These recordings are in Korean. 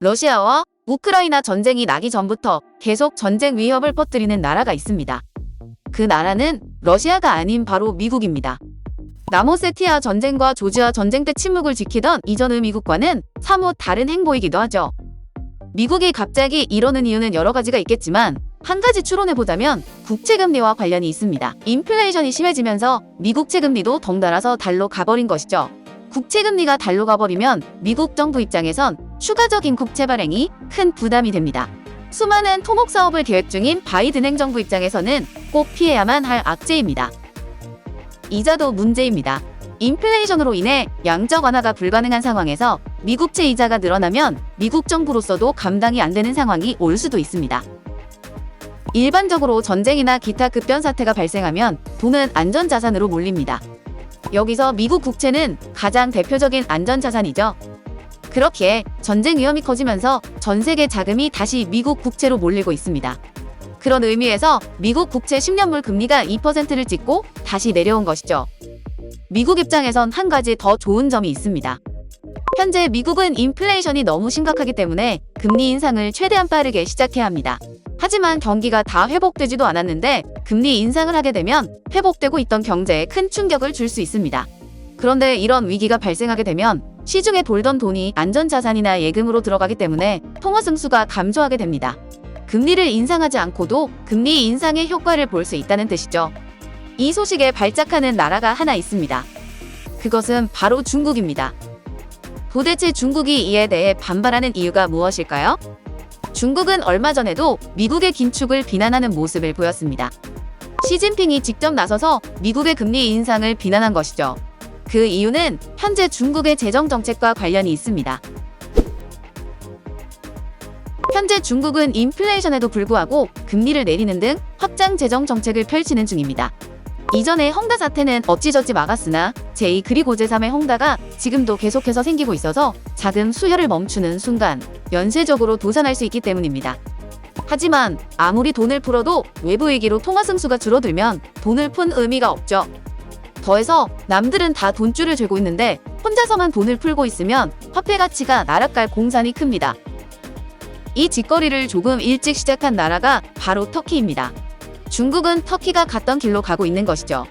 러시아와 우크라이나 전쟁이 나기 전부터 계속 전쟁 위협을 퍼뜨리는 나라가 있습니다. 그 나라는 러시아가 아닌 바로 미국입니다. 남오세티아 전쟁과 조지아 전쟁 때 침묵을 지키던 이전의 미국과는 사뭇 다른 행보이기도 하죠. 미국이 갑자기 이러는 이유는 여러 가지가 있겠지만 한 가지 추론해보자면 국채금리와 관련이 있습니다. 인플레이션이 심해지면서 미국 채금리도 덩달아서 달로 가버린 것이죠. 국채금리가 달로 가버리면 미국 정부 입장에선 추가적인 국채 발행이 큰 부담이 됩니다. 수많은 토목 사업을 계획 중인 바이든 행정부 입장에서는 꼭 피해야만 할 악재입니다. 이자도 문제입니다. 인플레이션으로 인해 양적 완화가 불가능한 상황에서 미국채 이자가 늘어나면 미국 정부로서도 감당이 안 되는 상황이 올 수도 있습니다. 일반적으로 전쟁이나 기타 급변 사태가 발생하면 돈은 안전자산으로 몰립니다. 여기서 미국 국채는 가장 대표적인 안전자산이죠. 그렇기에 전쟁 위험이 커지면서 전 세계 자금이 다시 미국 국채로 몰리고 있습니다. 그런 의미에서 미국 국채 10년물 금리가 2%를 찍고 다시 내려온 것이죠. 미국 입장에선 한 가지 더 좋은 점이 있습니다. 현재 미국은 인플레이션이 너무 심각하기 때문에 금리 인상을 최대한 빠르게 시작해야 합니다. 하지만 경기가 다 회복되지도 않았는데 금리 인상을 하게 되면 회복되고 있던 경제에 큰 충격을 줄 수 있습니다. 그런데 이런 위기가 발생하게 되면 시중에 돌던 돈이 안전자산이나 예금으로 들어가기 때문에 통화 승수가 감소하게 됩니다. 금리를 인상하지 않고도 금리 인상의 효과를 볼 수 있다는 뜻이죠. 이 소식에 발작하는 나라가 하나 있습니다. 그것은 바로 중국입니다. 도대체 중국이 이에 대해 반발하는 이유가 무엇일까요? 중국은 얼마 전에도 미국의 긴축을 비난하는 모습을 보였습니다. 시진핑이 직접 나서서 미국의 금리 인상을 비난한 것이죠. 그 이유는 현재 중국의 재정 정책과 관련이 있습니다. 현재 중국은 인플레이션에도 불구하고 금리를 내리는 등 확장 재정 정책을 펼치는 중입니다. 이전에 헝다 사태는 어찌저찌 막았으나 제2 그리고 제3의 헝다가 지금도 계속해서 생기고 있어서 자금 수혈을 멈추는 순간 연쇄적으로 도산할 수 있기 때문입니다. 하지만 아무리 돈을 풀어도 외부 위기로 통화 승수가 줄어들면 돈을 푼 의미가 없죠. 더해서 남들은 다 돈줄을 죄고 있는데 혼자서만 돈을 풀고 있으면 화폐 가치가 날아갈 공산이 큽니다. 이 짓거리를 조금 일찍 시작한 나라가 바로 터키입니다. 중국은 터키가 갔던 길로 가고 있는 것이죠.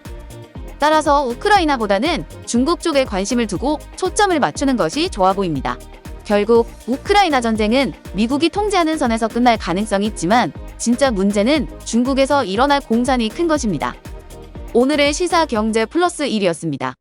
따라서 우크라이나보다는 중국 쪽에 관심을 두고 초점을 맞추는 것이 좋아 보입니다. 결국 우크라이나 전쟁은 미국이 통제하는 선에서 끝날 가능성이 있지만 진짜 문제는 중국에서 일어날 공산이 큰 것입니다. 오늘의 시사 경제 플러스 1이었습니다.